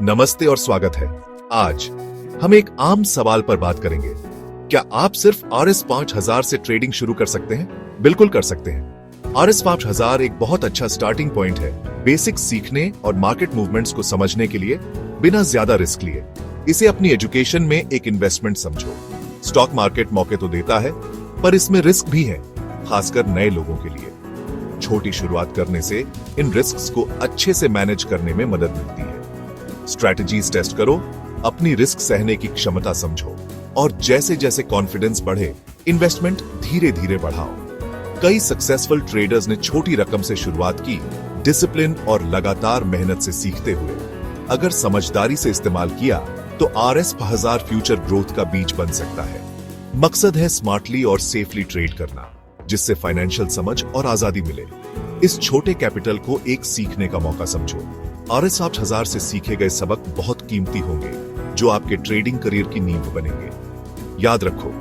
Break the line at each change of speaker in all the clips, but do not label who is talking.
नमस्ते और स्वागत है। आज हम एक आम सवाल पर बात करेंगे। क्या आप सिर्फ RS5000 से ट्रेडिंग शुरू कर सकते हैं? बिल्कुल कर सकते हैं। RS5000 एक बहुत अच्छा स्टार्टिंग पॉइंट है बेसिक सीखने और मार्केट मूवमेंट्स को समझने के लिए, बिना ज्यादा रिस्क लिए। इसे अपनी एजुकेशन में एक इन्वेस्टमेंट समझो। स्टॉक मार्केट मौके तो देता है, पर इसमें रिस्क भी है, खासकर नए लोगों के लिए। छोटी शुरुआत करने से इन रिस्क्स को अच्छे से मैनेज करने में मदद मिलती है। स्ट्रैटेजीज टेस्ट करो, अपनी रिस्क सहने की क्षमता समझो और जैसे जैसे कॉन्फिडेंस बढ़े, इन्वेस्टमेंट धीरे धीरे बढ़ाओ। कई सक्सेसफुल ट्रेडर्स ने छोटी रकम से शुरुआत की, डिसिप्लिन और लगातार मेहनत से सीखते हुए। अगर समझदारी से इस्तेमाल किया तो RS5000 फ्यूचर ग्रोथ का बीज बन सकता है। मकसद है स्मार्टली और सेफली ट्रेड करना, जिससे फाइनेंशियल समझ और आजादी मिले। इस छोटे कैपिटल को एक सीखने का मौका समझो। RS5000 से सीखे गए सबक बहुत कीमती होंगे, जो आपके ट्रेडिंग करियर की नींव बनेंगे। याद रखो,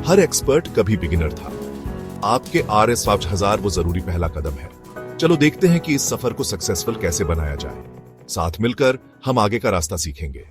हर एक्सपर्ट कभी बिगिनर था। आपके RS5000 वो जरूरी पहला कदम है। चलो देखते हैं कि इस सफर को सक्सेसफुल कैसे बनाया जाए। साथ मिलकर हम आगे का रास्ता सीखेंगे।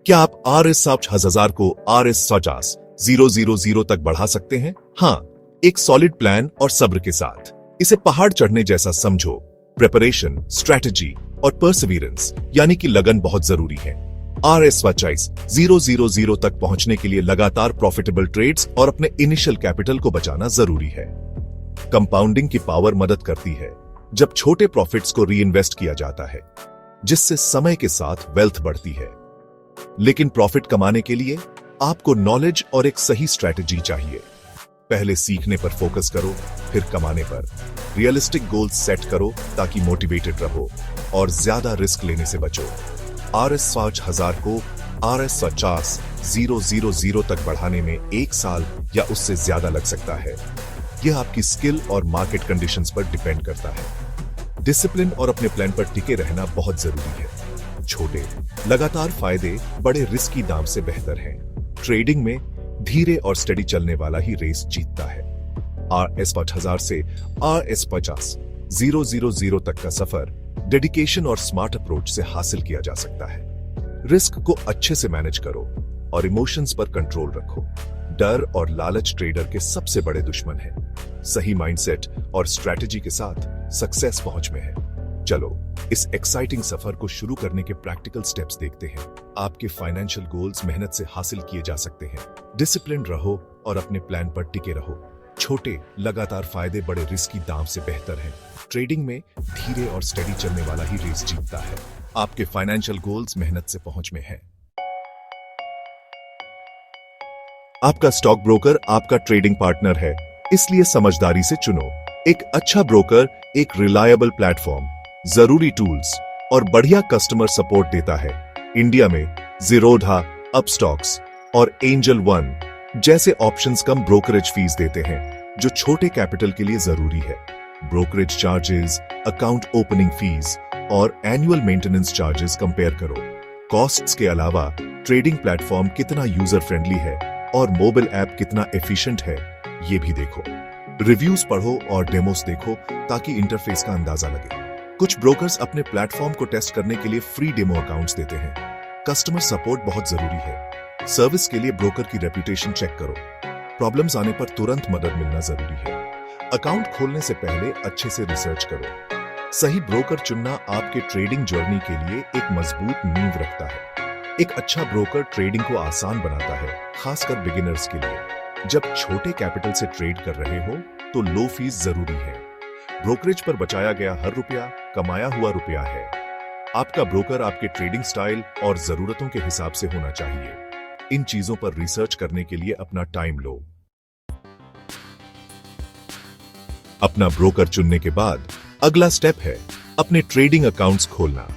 क्या आप RS5000 को RS50,000 तक बढ़ा सकते हैं? हाँ, एक सॉलिड प्लान और सब्र के साथ। इसे पहाड़ चढ़ने जैसा समझो। प्रिपरेशन, स्ट्रैटेजी और परसिवियरेंस यानी कि लगन बहुत जरूरी है। RS50,000 तक पहुंचने के लिए लगातार प्रॉफिटेबल ट्रेड्स और अपने इनिशियल कैपिटल को बचाना जरूरी है। कंपाउंडिंग की पावर मदद करती है जब छोटे प्रॉफिट्स को रीइन्वेस्ट किया जाता है, जिससे समय के साथ वेल्थ बढ़ती है। लेकिन प्रॉफिट कमाने के लिए आपको नॉलेज और एक सही स्ट्रैटेजी चाहिए। पहले सीखने पर फोकस करो, फिर कमाने पर। रियलिस्टिक गोल्स सेट करो ताकि मोटिवेटेड रहो और ज्यादा रिस्क लेने से बचो। RS5000 को RS50,000 तक बढ़ाने में 1 साल या उससे ज्यादा लग सकता है। यह आपकी स्किल और मार्केट कंडीशंस पर डिपेंड करता है। डिसिप्लिन और अपने प्लान पर टिके रहना बहुत जरूरी है। छोटे लगातार फायदे बड़े रिस्की दाम से बेहतर हैं। ट्रेडिंग में धीरे और स्टडी चलने वाला ही रेस जीतता है। RS5000 से RS50,000 तक का सफर डेडिकेशन और स्मार्ट अप्रोच से हासिल किया जा सकता है। रिस्क को अच्छे से मैनेज करो और इमोशंस पर कंट्रोल रखो। डर और लालच ट्रेडर के सबसे बड़े दुश्मन हैं। सही माइंडसेट और स्ट्रैटेजी के साथ सक्सेस पहुंच में है। चलो इस एक्साइटिंग सफर को शुरू करने के प्रैक्टिकल स्टेप्स देखते हैं। आपके फाइनेंशियल गोल्स मेहनत से हासिल किए जा सकते हैं। डिसिप्लिन रहो और अपने प्लान पर टिके रहो। छोटे लगातार फायदे बड़े रिस्की दाम से बेहतर हैं। ट्रेडिंग में धीरे और स्टडी चलने वाला ही रेस जीतता है। आपके फाइनेंशियल गोल्स मेहनत से पहुंच में है। आपका स्टॉक ब्रोकर आपका ट्रेडिंग पार्टनर है, इसलिए समझदारी से चुनो। एक अच्छा ब्रोकर एक रिलायबल प्लेटफॉर्म, जरूरी टूल्स और बढ़िया कस्टमर सपोर्ट देता है। इंडिया में ज़ीरोधा, अपस्टॉक्स और एंजल वन जैसे ऑप्शंस कम ब्रोकरेज फीस देते हैं, जो छोटे कैपिटल के लिए जरूरी है। Brokerage charges, account opening fees और एनुअल मेंटेनेंस चार्जेस कंपेयर करो। कॉस्ट्स के अलावा ट्रेडिंग प्लेटफॉर्म कितना यूजर फ्रेंडली है और मोबाइल ऐप कितना एफिशिएंट है, ये भी देखो। रिव्यूज पढ़ो और डेमोस देखो ताकि इंटरफेस का अंदाजा लगे। कुछ ब्रोकर्स अपने प्लेटफॉर्म को टेस्ट करने के लिए फ्री डेमो अकाउंट्स देते हैं। कस्टमर सपोर्ट बहुत जरूरी है। सर्विस के लिए ब्रोकर की रेपुटेशन चेक करो। प्रॉब्लम्स आने पर तुरंत मदद मिलना जरूरी है। अकाउंट खोलने से पहले अच्छे से रिसर्च करो। सही ब्रोकर चुनना आपके ट्रेडिंग जर्नी के लिए एक मजबूत नींव रखता है। एक अच्छा ब्रोकर ट्रेडिंग को आसान बनाता है, खासकर बिगिनर्स के लिए। जब छोटे कैपिटल से ट्रेड कर रहे हो तो लो फीस जरूरी है। ब्रोकरेज पर बचाया गया हर रुपया कमाया हुआ रुपया है। आपका ब्रोकर आपके ट्रेडिंग स्टाइल और जरूरतों के हिसाब से होना चाहिए। इन चीजों पर रिसर्च करने के लिए अपना टाइम लो। अपना ब्रोकर चुनने के बाद अगला स्टेप है अपने ट्रेडिंग अकाउंट्स खोलना।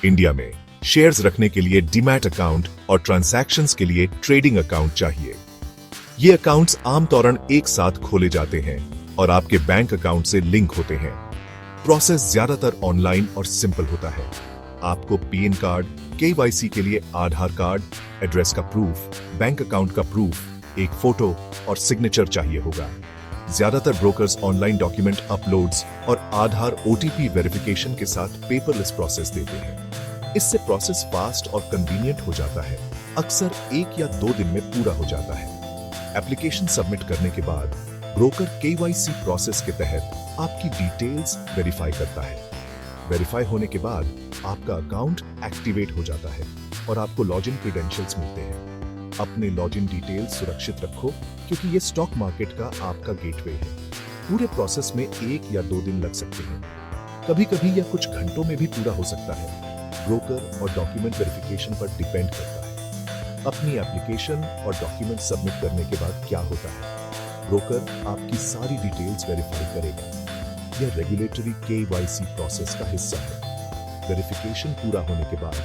इंडिया में शेयर्स रखने के लिए डीमैट अकाउंट और ट्रांजैक्शंस के लिए ट्रेडिंग अकाउंट चाहिए। ये अकाउंट्स आमतौरन एक साथ खोले जाते हैं और आपके बैंक अकाउंट से लिंक होते हैं। प्रोसेस ज्यादातर ऑनलाइन और सिंपल होता है। आपको पीएन कार्ड, KYC के लिए आधार कार्ड, एड्रेस का प्रूफ, बैंक अकाउंट का प्रूफ, एक फोटो और सिग्नेचर चाहिए होगा। ज्यादातर ब्रोकर्स ऑनलाइन डॉक्यूमेंट अपलोड्स और आधार OTP वेरिफिकेशन के साथ पेपरलेस प्रोसेस देते हैं। इससे प्रोसेस फास्ट और कन्वीनियंट हो जाता है, अक्सर 1 या 2 दिन में पूरा हो जाता है। एप्लीकेशन सबमिट करने के बाद ब्रोकर KYC प्रोसेस के तहत आपकी डिटेल्स वेरीफाई करता है। वेरीफाई होने के बाद आपका अकाउंट एक्टिवेट हो जाता है और आपको लॉगिन क्रेडेंशियल्स मिलते हैं। अपने लॉगिन डिटेल्स सुरक्षित रखो, क्योंकि ये स्टॉक मार्केट का आपका गेटवे है। पूरे प्रोसेस में 1 या 2 दिन लग सकते हैं, कभी-कभी यह कुछ घंटों में भी पूरा हो सकता है। ब्रोकर और डॉक्यूमेंट वेरिफिकेशन पर डिपेंड करता है। अपनी एप्लीकेशन और डॉक्यूमेंट सबमिट करने के बाद क्या होता है? ब्रोकर आपकी सारी डिटेल्स वेरीफाई करेगा। यह रेगुलेटरी KYC प्रोसेस का हिस्सा है। वेरिफिकेशन पूरा होने के बाद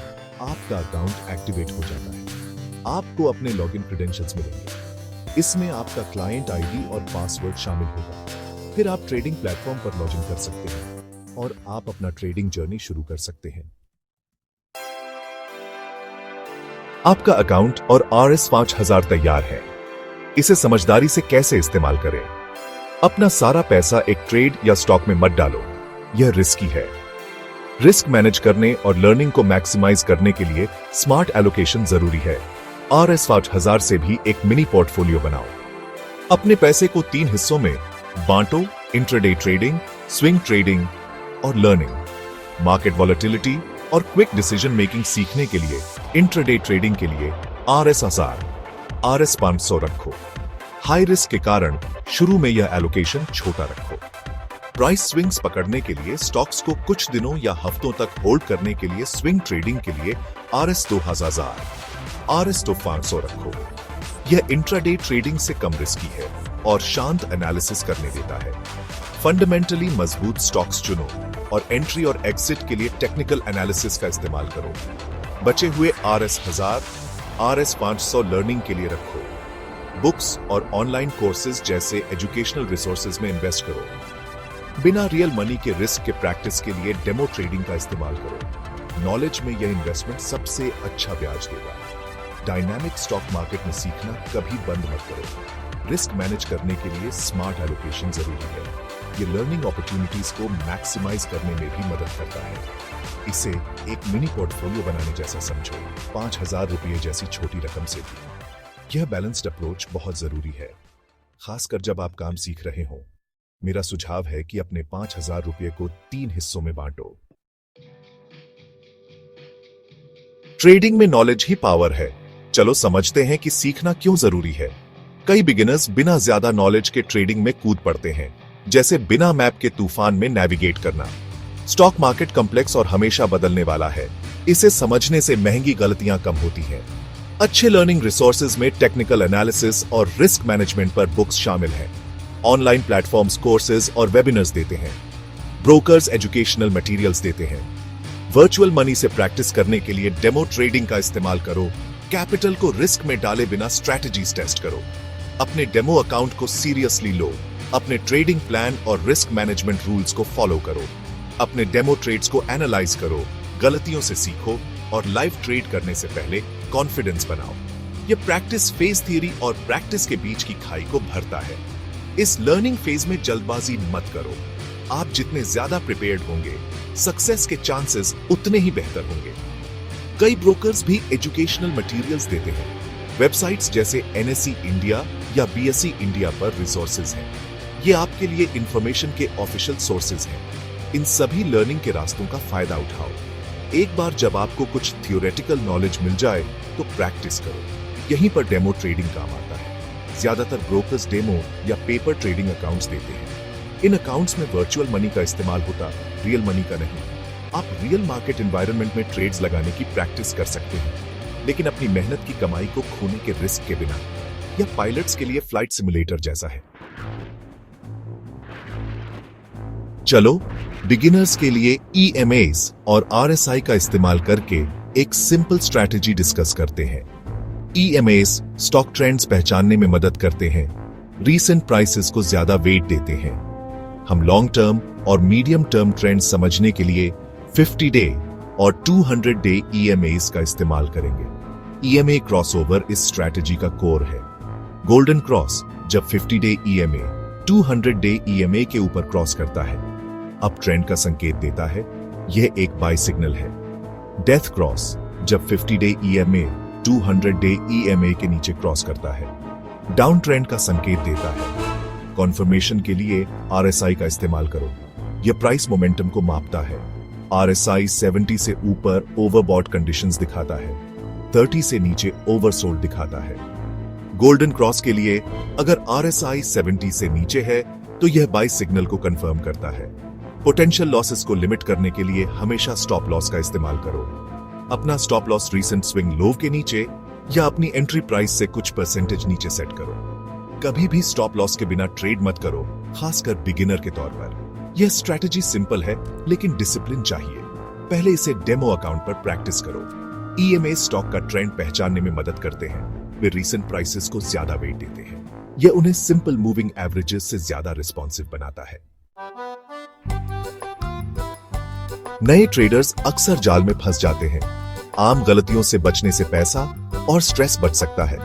आपका अकाउंट एक्टिवेट हो जाता है। आपको अपने लॉगिन क्रेडेंशियल्स मिलेंगे। इसमें आपका क्लाइंट ID और पासवर्ड शामिल होगा। फिर आप ट्रेडिंग प्लेटफॉर्म पर लॉगिन कर सकते हैं और आप अपना ट्रेडिंग जर्नी शुरू कर सकते हैं। आपका अकाउंट और RS 5000 तैयार है। इसे समझदारी से कैसे इस्तेमाल करें? अपना सारा पैसा एक ट्रेड या स्टॉक में मत डालो, यह रिस्की है। रिस्क मैनेज करने और लर्निंग को मैक्सिमाइज करने के लिए स्मार्ट एलोकेशन जरूरी है। RS 5000 से भी एक मिनी पोर्टफोलियो बनाओ। अपने पैसे को 3 हिस्सों में बांटो: इंट्राडे ट्रेडिंग, स्विंग ट्रेडिंग और लर्निंग। मार्केट वॉलेटिलिटी और क्विक डिसीजन मेकिंग सीखने के लिए इंट्राडे ट्रेडिंग के लिए RS 1000, RS 500 रखो। हाई रिस्क के कारण शुरू में यह एलोकेशन छोटा रखो। प्राइस स्विंग्स पकड़ने के लिए स्टॉक्स को कुछ दिनों या हफ्तों तक होल्ड करने के लिए स्विंग ट्रेडिंग के लिए RS 2000, RS 500 रखो। यह इंट्राडे ट्रेडिंग से कम रिस्की है और शांत एनालिसिस करने देता है। फंडामेंटली मजबूत स्टॉक्स चुनो और एंट्री और एग्जिट के लिए टेक्निकल एनालिसिस का इस्तेमाल करो। बचे हुए RS 1000, RS 500 लर्निंग के लिए रखो। बुक्स और ऑनलाइन कोर्सेज जैसे एजुकेशनल रिसोर्सेज में इन्वेस्ट करो। बिना रियल मनी के रिस्क के प्रैक्टिस के लिए डेमो ट्रेडिंग का इस्तेमाल करो। नॉलेज में यह इन्वेस्टमेंट सबसे अच्छा ब्याज देगा। डायनामिक स्टॉक मार्केट में सीखना कभी बंद मत करो। रिस्क मैनेज करने के लिए स्मार्ट एलोकेशन जरूरी है। ये लर्निंग अपॉर्चुनिटीज को मैक्सिमाइज करने में भी मदद करता है। इसे एक मिनी पोर्टफोलियो बनाने जैसा समझो, 5000 रुपये जैसी छोटी रकम से भी। यह बैलेंस्ड अप्रोच बहुत जरूरी है, खासकर जब आप काम सीख रहे हो। मेरा सुझाव है कि अपने 5000 रुपये को 3 हिस्सों में बांटो। ट्रेडिंग में नॉलेज ही पावर है। चलो समझते हैं कि सीखना क्यों जरूरी है। कई बिगिनर्स बिना ज्यादा नॉलेज के ट्रेडिंग में कूद पड़ते हैं, जैसे बिना मैप के तूफान में नेविगेट करना। स्टॉक मार्केट कॉम्प्लेक्स और हमेशा बदलने वाला है। इसे समझने से महंगी गलतियां कम होती हैं। अच्छे लर्निंग रिसोर्सेज में टेक्निकल एनालिसिस और रिस्क मैनेजमेंट पर बुक्स शामिल हैं। ऑनलाइन प्लेटफॉर्म्स कोर्सेज और वेबिनार्स देते हैं। ब्रोकर्स एजुकेशनल मटेरियल्स देते हैं। वर्चुअल मनी से प्रैक्टिस करने के लिए डेमो ट्रेडिंग का इस्तेमाल करो। कैपिटल को रिस्क में डाले बिना स्ट्रैटेजीज टेस्ट करो। अपने डेमो अकाउंट को सीरियसली लो। अपने ट्रेडिंग प्लान और रिस्क मैनेजमेंट रूल्स को फॉलो करो। अपने डेमो ट्रेड्स को एनालाइज करो, गलतियों से सीखो और लाइव ट्रेड करने से पहले कॉन्फिडेंस बनाओ। यह प्रैक्टिस फेज थियरी और प्रैक्टिस के बीच की खाई को भरता है। इस लर्निंग फेज में जल्दबाजी मत करो। आप जितने ज्यादा प्रिपेयर्ड होंगे, सक्सेस के चांसेस उतने ही बेहतर होंगे। कई ब्रोकर्स भी एजुकेशनल मटेरियल्स देते हैं। वेबसाइट्स जैसे NSE इंडिया या BSE इंडिया पर रिसोर्सेज हैं। ये आपके लिए इंफॉर्मेशन के ऑफिशियल सोर्सेज हैं। इन सभी लर्निंग के रास्तों का फायदा उठाओ। एक बार जब आपको कुछ थियोरेटिकल नॉलेज मिल जाए तो प्रैक्टिस करो। यहीं पर डेमो ट्रेडिंग काम आता है। ज्यादातर ब्रोकर्स डेमो या पेपर ट्रेडिंग अकाउंट्स देते हैं। इन अकाउंट्स में वर्चुअल मनी का इस्तेमाल होता, रियल मनी का नहीं। आप रियल मार्केट एनवायरनमेंट में ट्रेड्स लगाने की प्रैक्टिस कर सकते हैं, लेकिन अपनी मेहनत की कमाई को खोने के रिस्क के बिना। यह पायलट्स के लिए फ्लाइट सिमुलेटर जैसा है। चलो बिगिनर्स के लिए EMAs और RSI का इस्तेमाल करके एक सिंपल स्ट्रैटेजी डिस्कस करते हैं। EMAs स्टॉक ट्रेंड्स पहचानने में मदद करते हैं, रीसेंट प्राइसेस को ज्यादा वेट देते हैं। हम लॉन्ग टर्म और मीडियम टर्म ट्रेंड समझने के लिए 50 डे और 200 डे EMAs का इस्तेमाल करेंगे। EMA क्रॉसओवर इस स्ट्रैटेजी का कोर है। गोल्डन क्रॉस जब 50 डे EMA 200 डे EMA के ऊपर क्रॉस करता है, अप ट्रेंड का संकेत देता है। यह एक बाय सिग्नल है। डेथ क्रॉस, जब 50 डे EMA 200 डे EMA के नीचे क्रॉस करता है, डाउन ट्रेंड का संकेत देता है। कॉन्फर्मेशन के लिए RSI का इस्तेमाल करो। यह प्राइस मोमेंटम को मापता है। RSI 70 से ऊपर ओवरबॉट कंडीशंस दिखाता है, 30 से नीचे ओवरसोल्ड दिखाता है। गोल्डन क्रॉस के लिए अगर RSI 70 से नीचे है तो यह बाय सिग्नल को कंफर्म करता है। पोटेंशियल लॉसेस को लिमिट करने के लिए हमेशा स्टॉप लॉस का इस्तेमाल करो। अपना stop loss recent swing low के नीचे या अपनी एंट्री प्राइस से कुछ परसेंटेज नीचे सेट करो। कभी भी स्टॉप लॉस के बिना ट्रेड मत करो, खासकर बिगिनर के तौर पर। यह स्ट्रैटेजी सिंपल है लेकिन डिसिप्लिन चाहिए। पहले इसे डेमो अकाउंट पर प्रैक्टिस करो। EMA स्टॉक का ट्रेंड पहचानने में मदद करते हैं। वे रीसेंट प्राइसेस को ज्यादा वेट देते हैं। यह उन्हें सिंपल मूविंग एवरेजेस से ज्यादा रिस्पॉन्सिव बनाता है। नए ट्रेडर्स अक्सर जाल में फंस जाते हैं। आम गलतियों से बचने से पैसा और स्ट्रेस बच सकता है।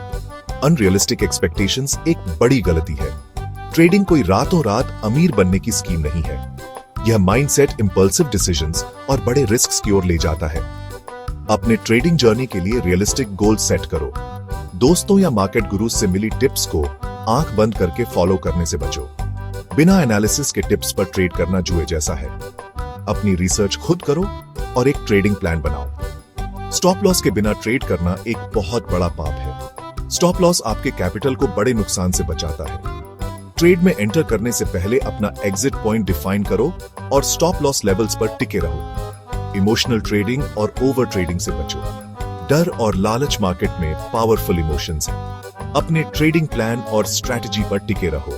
अनरियलिस्टिक एक्सपेक्टेशंस एक बड़ी गलती है। ट्रेडिंग कोई रातों रात अमीर बनने की स्कीम नहीं है। यह माइंडसेट, इंपल्सिव डिसीजंस और बड़े रिस्क्स की ओर ले जाता है। अपने ट्रेडिंग जर्नी के लिए रियलिस्टिक गोल सेट करो। दोस्तों या मार्केट गुरुज से मिली टिप्स को आंख बंद करके फॉलो करने से बचो। बिना एनालिसिस के टिप्स पर ट्रेड करना जुए जैसा है। अपनी रिसर्च खुद करो और एक ट्रेडिंग प्लान बनाओ। स्टॉप लॉस के बिना ट्रेड करना एक बहुत बड़ा पाप है। स्टॉप लॉस आपके कैपिटल को बड़े नुकसान से बचाता है। ट्रेड में एंटर करने से पहले अपना एग्जिट पॉइंट डिफाइन करो और स्टॉप लॉस लेवल्स पर टिके रहो। इमोशनल ट्रेडिंग और ओवर ट्रेडिंग से बचो। डर और लालच मार्केट में पावरफुल इमोशंस हैं। अपने ट्रेडिंग प्लान और स्ट्रैटेजी पर टिके रहो।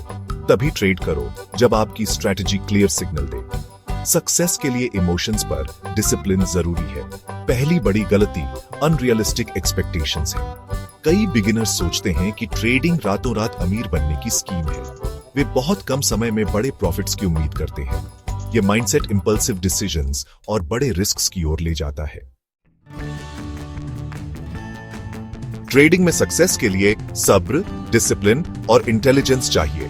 तभी ट्रेड करो जब आपकी स्ट्रैटेजी क्लियर सिग्नल दे। सक्सेस के लिए इमोशंस पर डिसिप्लिन जरूरी है। पहली बड़ी गलती अनरियलिस्टिक एक्सपेक्टेशंस है। कई बिगिनर्स सोचते हैं कि ट्रेडिंग रातों रात अमीर बनने की स्कीम है। वे बहुत कम समय में बड़े प्रॉफिट्स की उम्मीद करते हैं। यह माइंडसेट इंपल्सिव डिसीजंस और बड़े रिस्क्स की ओर ले जाता है। ट्रेडिंग में सक्सेस के लिए सब्र, डिसिप्लिन और इंटेलिजेंस चाहिए।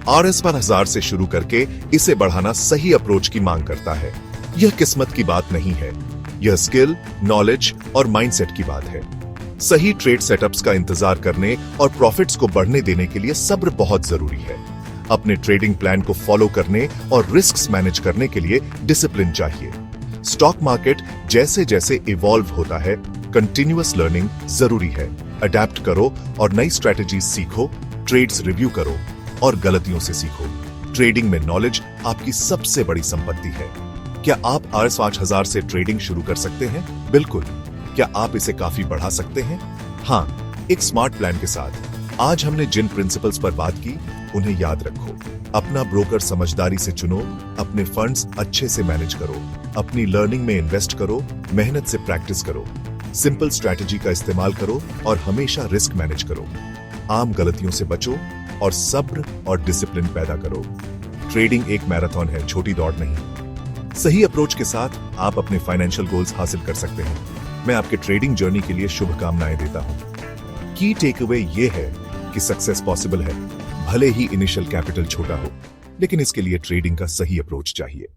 RS पर 1000 से शुरू करके इसे बढ़ाना सही अप्रोच की मांग करता है। यह किस्मत की बात नहीं है, यह स्किल, नॉलेज और माइंडसेट की बात है। सही ट्रेड सेटअप्स का इंतजार करने और प्रॉफिट्स को बढ़ने देने के लिए सब्र बहुत जरूरी है। अपने ट्रेडिंग प्लान को फॉलो करने और रिस्क्स मैनेज करने के लिए डिसिप्लिन चाहिए। स्टॉक मार्केट जैसे जैसे इवॉल्व होता है, कंटिन्यूअस लर्निंग जरूरी है। अडेप्ट करो और नई स्ट्रैटेजी सीखो। ट्रेड्स रिव्यू करो और गलतियों से सीखो। ट्रेडिंग में नॉलेज आपकी सबसे बड़ी संपत्ति है। क्या आप RS 5000 से ट्रेडिंग शुरू कर सकते हैं? बिल्कुल। क्या आप इसे काफी बढ़ा सकते हैं? हाँ, एक स्मार्ट प्लान के साथ। आज हमने जिन प्रिंसिपल्स पर बात की उन्हें याद रखो। अपना ब्रोकर समझदारी से चुनो, अपने फंड्स अच्छे से मैनेज करो, अपनी लर्निंग में इन्वेस्ट करो, मेहनत से प्रैक्टिस करो, सिंपल स्ट्रैटेजी का इस्तेमाल करो और हमेशा रिस्क मैनेज करो। आम गलतियों से बचो और सब्र और डिसिप्लिन पैदा करो। ट्रेडिंग एक मैराथन है, छोटी दौड़ नहीं। सही अप्रोच के साथ आप अपने फाइनेंशियल गोल्स हासिल कर सकते हैं। मैं आपके ट्रेडिंग जर्नी के लिए शुभकामनाएं देता हूं। की टेक अवे ये है कि सक्सेस पॉसिबल है, भले ही इनिशियल कैपिटल छोटा हो, लेकिन इसके लिए ट्रेडिंग का सही अप्रोच चाहिए।